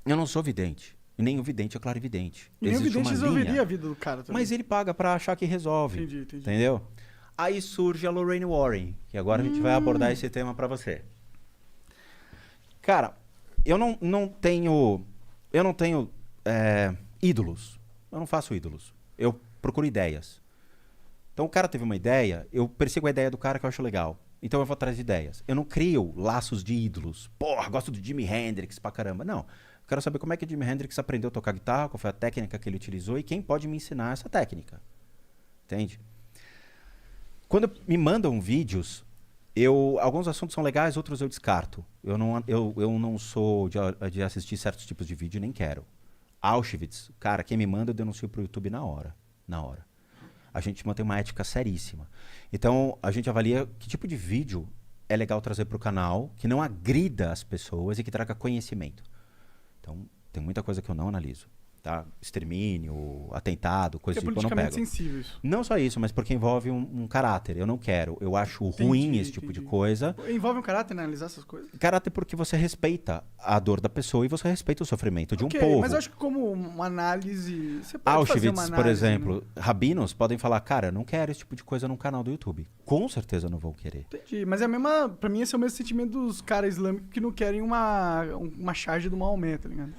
Eu não sou vidente. E nem o vidente é clarividente. E nem o Existe vidente uma resolveria linha, a vida do cara também. mas ele paga pra achar que resolve. Entendi. Entendeu? Aí surge a Lorraine Warren, que agora a gente vai abordar esse tema pra você. Cara, eu não tenho ídolos. Eu não faço ídolos. Eu procuro ideias. Então o cara teve uma ideia, eu persigo a ideia do cara que eu acho legal. Então eu vou atrás de ideias. Eu não crio laços de ídolos. Porra, gosto do Jimi Hendrix pra caramba. Não. Eu quero saber como é que o Jimi Hendrix aprendeu a tocar guitarra, qual foi a técnica que ele utilizou e quem pode me ensinar essa técnica. Entende? Quando me mandam vídeos, alguns assuntos são legais, outros eu descarto. Eu não sou de assistir certos tipos de vídeo, nem quero. Auschwitz, cara, quem me manda eu denuncio pro YouTube na hora. Na hora. A gente mantém uma ética seríssima. Então, a gente avalia que tipo de vídeo é legal trazer pro canal, que não agrida as pessoas e que traga conhecimento. Então, tem muita coisa que eu não analiso. Tá? Extermínio, atentado, coisa Porque é tipo, eu não pego. politicamente sensível isso. Não só isso, mas porque envolve um caráter. Eu não quero. Eu acho ruim esse tipo de coisa. Envolve um caráter, né? Analisar essas coisas? Caráter porque você respeita a dor da pessoa e você respeita o sofrimento de um Ok, povo. mas eu acho que como uma análise... Você pode fazer Auschwitz, uma análise, por exemplo, né? rabinos podem falar, cara, eu não quero esse tipo de coisa no canal do YouTube. Com certeza não vão querer. Entendi, mas é a mesma... Pra mim esse é o mesmo sentimento dos caras islâmicos que não querem uma charge do Maomé, tá ligado?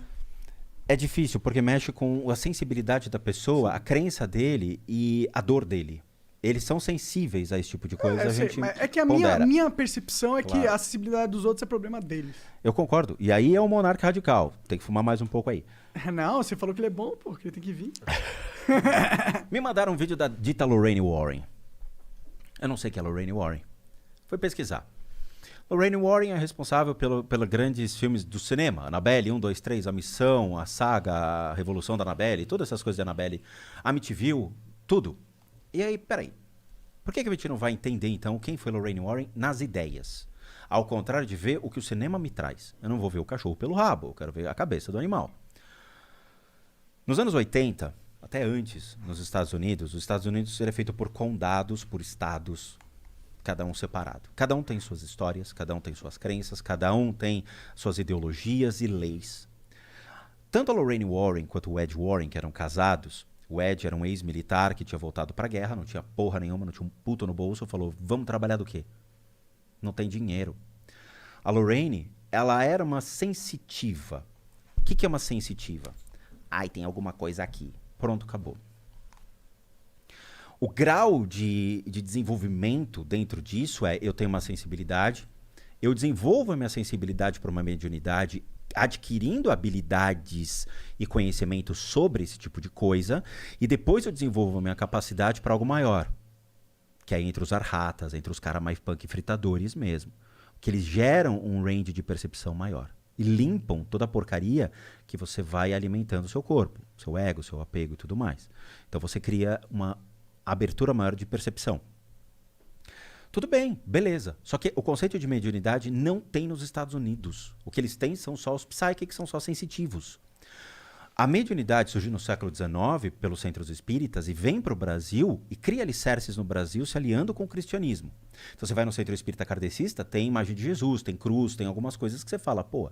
É difícil, porque mexe com a sensibilidade da pessoa, Sim. a crença dele e a dor dele. Eles são sensíveis a esse tipo de coisa. Sei, mas é que a minha percepção é que Claro. a acessibilidade dos outros é problema deles. Eu concordo. E aí é um monarca radical. Tem que fumar mais um pouco aí. Não, você falou que ele é bom, pô, que ele tem que vir. Me mandaram um vídeo da dita Lorraine Warren. Eu não sei quem é Lorraine Warren. Fui pesquisar. Lorraine Warren é responsável pelos grandes filmes do cinema. Annabelle 1, 2, 3, A Missão, a Saga, a Revolução da Annabelle, todas essas coisas de Annabelle. Amityville, tudo. E aí, peraí. Por que a gente não vai entender, então, quem foi Lorraine Warren nas ideias? Ao contrário de ver o que o cinema me traz. Eu não vou ver o cachorro pelo rabo, eu quero ver a cabeça do animal. Nos anos 80, até antes, nos Estados Unidos, os Estados Unidos era feito por condados, por estados, cada um separado. Cada um tem suas histórias, cada um tem suas crenças, cada um tem suas ideologias e leis. Tanto a Lorraine Warren quanto o Ed Warren, que eram casados, o Ed era um ex-militar que tinha voltado pra guerra, não tinha porra nenhuma, não tinha um puto no bolso, falou, vamos trabalhar do quê? Não tem dinheiro. A Lorraine, ela era uma sensitiva. O que é uma sensitiva? Ai, tem alguma coisa aqui. Pronto, acabou. O grau de desenvolvimento dentro disso é, eu tenho uma sensibilidade, eu desenvolvo a minha sensibilidade para uma mediunidade, adquirindo habilidades e conhecimento sobre esse tipo de coisa, e depois eu desenvolvo a minha capacidade para algo maior, que é entre os arhatas, entre os caras mais punk fritadores mesmo, que eles geram um range de percepção maior e limpam toda a porcaria que você vai alimentando o seu corpo, seu ego, seu apego e tudo mais. Então você cria uma abertura maior de percepção. Tudo bem, beleza. Só que o conceito de mediunidade não tem nos Estados Unidos. O que eles têm são só os psychics, são só sensitivos. A mediunidade surgiu no século XIX pelos centros espíritas e vem para o Brasil e cria alicerces no Brasil se aliando com o cristianismo. Então você vai no centro espírita kardecista, tem imagem de Jesus, tem cruz, tem algumas coisas que você fala, pô,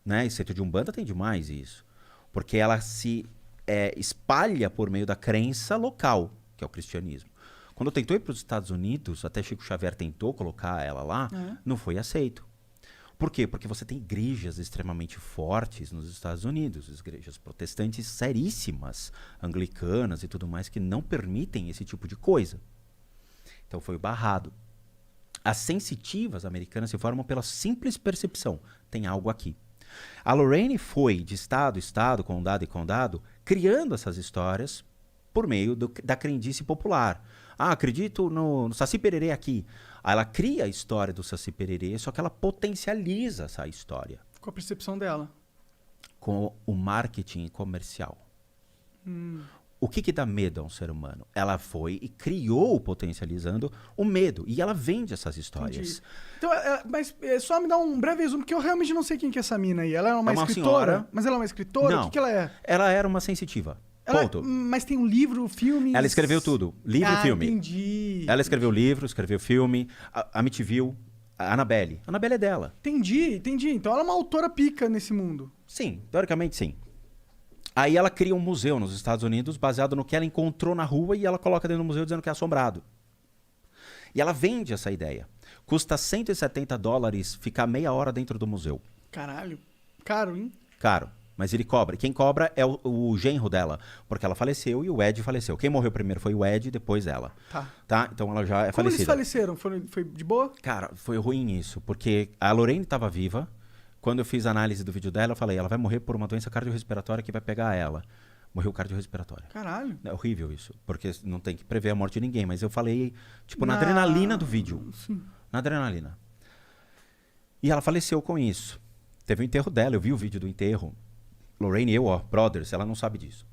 né? E centro de Umbanda tem demais isso. Porque ela se espalha por meio da crença local, que é o cristianismo. Quando tentou ir para os Estados Unidos, até Chico Xavier tentou colocar ela lá, não foi aceito. Por quê? Porque você tem igrejas extremamente fortes nos Estados Unidos, igrejas protestantes seríssimas, anglicanas e tudo mais, que não permitem esse tipo de coisa. Então foi barrado. As sensitivas americanas se formam pela simples percepção. Tem algo aqui. A Lorraine foi de estado, estado, condado e condado, criando essas histórias por meio da crendice popular. Ah, acredito no Saci Pererê aqui. Aí ela cria a história do Saci Pererê, só que ela potencializa essa história. Com a percepção dela. Com o marketing comercial. O que dá medo a um ser humano? Ela foi e criou, potencializando o medo. E ela vende essas histórias. Entendi. Então, mas só me dá um breve resumo, porque eu realmente não sei quem que é essa mina aí. Ela é uma escritora? Senhora. Mas ela é uma escritora? Não. O que ela é? Ela era uma sensitiva. Ponto. Mas tem um livro, filmes... Ela escreveu tudo. Livro e filme. Entendi. Ela escreveu livro, escreveu filme. Amityville. A Annabelle. A Annabelle é dela. Entendi. Então ela é uma autora pica nesse mundo. Sim, teoricamente sim. Aí ela cria um museu nos Estados Unidos baseado no que ela encontrou na rua e ela coloca dentro do museu dizendo que é assombrado. E ela vende essa ideia. Custa $170 ficar meia hora dentro do museu. Caralho. Caro, hein? Caro. Mas ele cobra. Quem cobra é o genro dela. Porque ela faleceu e o Ed faleceu. Quem morreu primeiro foi o Ed e depois ela. Tá? Então ela já é Como eles falecida. faleceram? Foi de boa? Cara, foi ruim isso. Porque a Lorraine estava viva. Quando eu fiz a análise do vídeo dela, eu falei, ela vai morrer por uma doença cardiorrespiratória que vai pegar ela. Morreu cardiorrespiratória. Caralho. É horrível isso, porque não tem que prever a morte de ninguém. Mas eu falei, tipo, na adrenalina do vídeo. Sim. Na adrenalina. E ela faleceu com isso. Teve o enterro dela, eu vi o vídeo do enterro. Lorraine e eu, brothers, ela não sabe disso.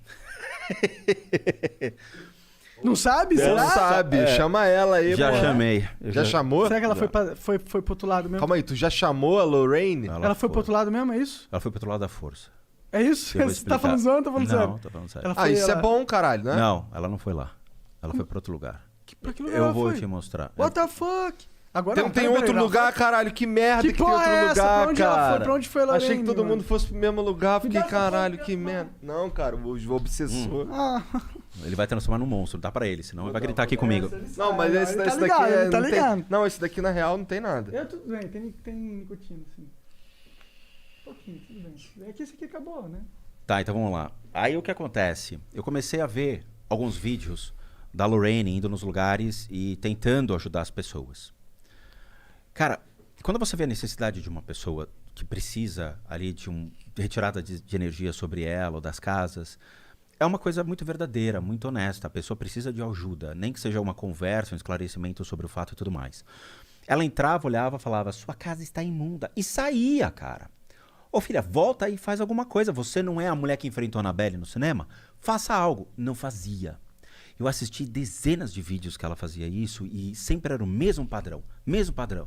Não sabe? Não Será? sabe, chama ela aí. Já pô. chamei. Já chamou? Será que ela Já. foi pro outro lado mesmo? Calma aí, tu já chamou a Lorraine? Ela foi pro outro lado mesmo, é isso? Ela foi pro outro lado da força. É isso? Eu vou Você tá explicar. falando zoando ou tá falando sério? Não, tô falando sério. Ela Ah, foi- isso é ela- bom, caralho, né? Não, ela não foi lá. Ela foi pra outro lugar. Pra que lugar Eu ela vou foi? te mostrar. What the fuck? Agora Tem, não, tem peraí, outro peraí, lugar, caralho, que merda Que que tem porra outro é essa? lugar, Pra onde ela cara. foi? Pra onde foi a Lorraine, Achei que todo mano? mundo fosse pro mesmo lugar, fiquei, Cuidado, caralho, cuidado, que merda. Não, cara, o obsessor. Ah, Ele vai transformar num monstro, dá pra ele, senão ele vai gritar aqui comigo. Não, mas ele esse, tá esse ligado, daqui ele tá não ligado. tem. Não, esse daqui na real não tem nada. eu tudo bem, tem nicotina, sim. Um pouquinho, tudo bem. É que esse aqui acabou, né? Tá, então vamos lá. Aí o que acontece? Eu comecei a ver alguns vídeos da Lorraine indo nos lugares e tentando ajudar as pessoas. Cara, quando você vê a necessidade de uma pessoa que precisa ali de retirada de energia sobre ela ou das casas, é uma coisa muito verdadeira, muito honesta. A pessoa precisa de ajuda, nem que seja uma conversa, um esclarecimento sobre o fato e tudo mais. Ela entrava, olhava, falava, sua casa está imunda. E saía, cara. Ô filha, volta aí e faz alguma coisa. Você não é a mulher que enfrentou a Annabelle no cinema? Faça algo. Não fazia. Eu assisti dezenas de vídeos que ela fazia isso e sempre era o mesmo padrão. Mesmo padrão.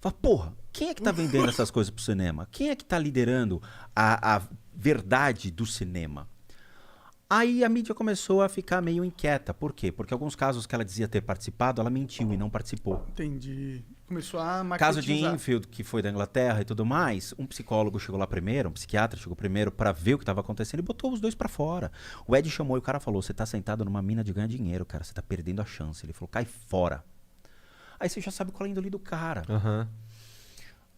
Fala, porra, quem é que tá vendendo essas coisas pro cinema? Quem é que tá liderando a verdade do cinema? Aí a mídia começou a ficar meio inquieta. Por quê? Porque alguns casos que ela dizia ter participado, ela mentiu e não participou. Entendi. Começou a Caso de marketizar. Enfield, que foi da Inglaterra e tudo mais, um psicólogo chegou lá primeiro, um psiquiatra chegou primeiro pra ver o que estava acontecendo e botou os dois pra fora. O Ed chamou e o cara falou, você tá sentado numa mina de ganhar dinheiro, cara, você tá perdendo a chance. Ele falou, cai fora. Aí você já sabe qual é a índole do cara. Aham.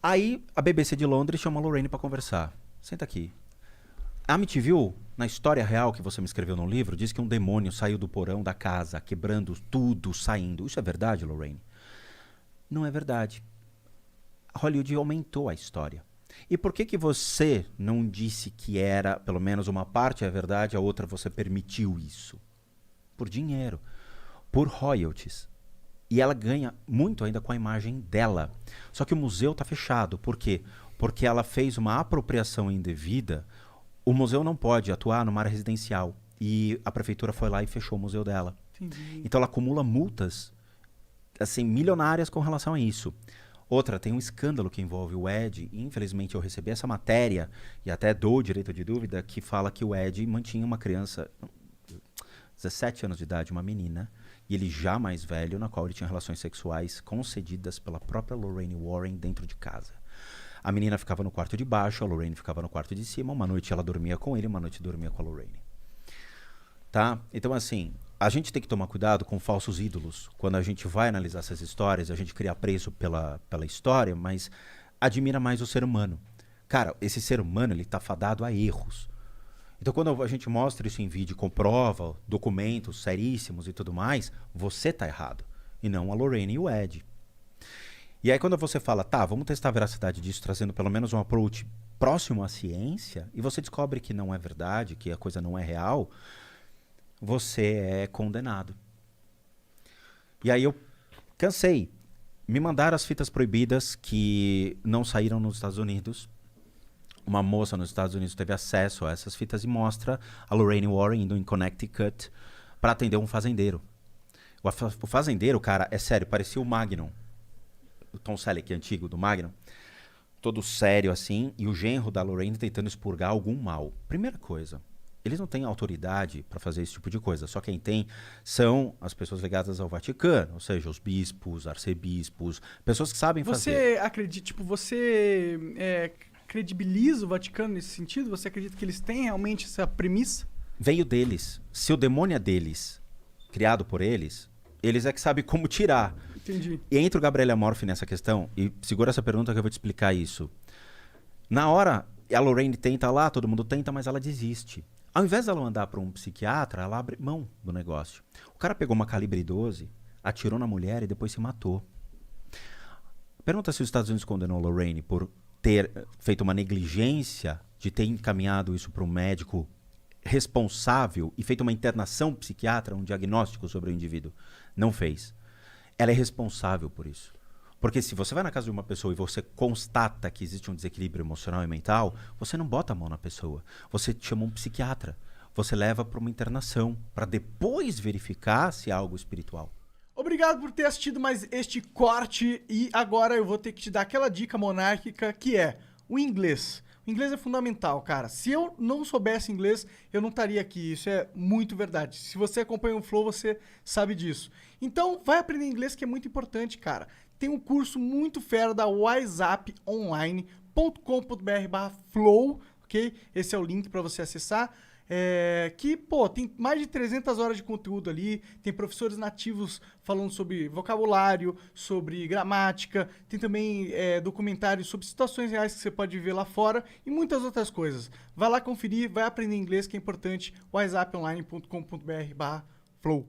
Aí a BBC de Londres chamou a Lorraine pra conversar. Senta aqui. A Amityville, na história real que você me escreveu no livro, diz que um demônio saiu do porão da casa, quebrando tudo, saindo. Isso é verdade, Lorraine? Não é verdade. Hollywood aumentou a história. E por que você não disse que era, pelo menos uma parte é verdade, a outra você permitiu isso? Por dinheiro, por royalties. E ela ganha muito ainda com a imagem dela. Só que o museu está fechado. Por quê? Porque ela fez uma apropriação indevida. O museu não pode atuar numa área residencial. E a prefeitura foi lá e fechou o museu dela. Entendi. Então ela acumula multas assim, milionárias com relação a isso. Outra, tem um escândalo que envolve o Ed. E, infelizmente, eu recebi essa matéria, e até dou o direito de dúvida, que fala que o Ed mantinha uma criança, 17 anos de idade, uma menina, e ele já mais velho, na qual ele tinha relações sexuais concedidas pela própria Lorraine Warren dentro de casa. A menina ficava no quarto de baixo, a Lorraine ficava no quarto de cima, uma noite ela dormia com ele, uma noite dormia com a Lorraine. Tá? Então, assim, a gente tem que tomar cuidado com falsos ídolos. Quando a gente vai analisar essas histórias, a gente cria apreço pela história, mas admira mais o ser humano. Cara, esse ser humano, ele tá fadado a erros. Então, quando a gente mostra isso em vídeo, comprova, documentos seríssimos e tudo mais, você tá errado. E não a Lorraine e o Ed. E aí, quando você fala, tá, vamos testar a veracidade disso, trazendo pelo menos um approach próximo à ciência, e você descobre que não é verdade, que a coisa não é real, você é condenado. E aí eu cansei. Me mandaram as fitas proibidas que não saíram nos Estados Unidos. Uma moça nos Estados Unidos teve acesso a essas fitas e mostra a Lorraine Warren indo em Connecticut para atender um fazendeiro. O fazendeiro, cara, é sério, parecia o Magnum. O Tom Selleck, antigo, do Magnum. Todo sério assim, e o genro da Lorraine tentando expurgar algum mal. Primeira coisa, eles não têm autoridade para fazer esse tipo de coisa. Só quem tem são as pessoas ligadas ao Vaticano, ou seja, os bispos, arcebispos, pessoas que sabem fazer. Você acredita, tipo, você credibiliza o Vaticano nesse sentido? Você acredita que eles têm realmente essa premissa? Veio deles. Se o demônio é deles, criado por eles é que sabem como tirar. Entendi. E entra o Gabriel Amorfi nessa questão, e segura essa pergunta que eu vou te explicar isso. Na hora, a Lorraine tenta lá, todo mundo tenta, mas ela desiste. Ao invés dela andar para um psiquiatra, ela abre mão do negócio. O cara pegou uma calibre 12, atirou na mulher e depois se matou. Pergunta se os Estados Unidos condenou Lorraine por ter feito uma negligência de ter encaminhado isso para um médico responsável e feito uma internação psiquiatra, um diagnóstico sobre o indivíduo. Não fez. Ela é responsável por isso. Porque se você vai na casa de uma pessoa e você constata que existe um desequilíbrio emocional e mental, você não bota a mão na pessoa. Você chama um psiquiatra. Você leva para uma internação, para depois verificar se é algo espiritual. Obrigado por ter assistido mais este corte e agora eu vou ter que te dar aquela dica monárquica que é o inglês. O inglês é fundamental, cara. Se eu não soubesse inglês, eu não estaria aqui. Isso é muito verdade. Se você acompanha o Flow, você sabe disso. Então, vai aprender inglês que é muito importante, cara. Tem um curso muito fera da wiseuponline.com.br/flow, ok? Esse é o link para você acessar. Que, pô, tem mais de 300 horas de conteúdo ali, tem professores nativos falando sobre vocabulário, sobre gramática, tem também documentários sobre situações reais que você pode viver lá fora e muitas outras coisas. Vai lá conferir, vai aprender inglês que é importante, wiseuponline.com.br/flow.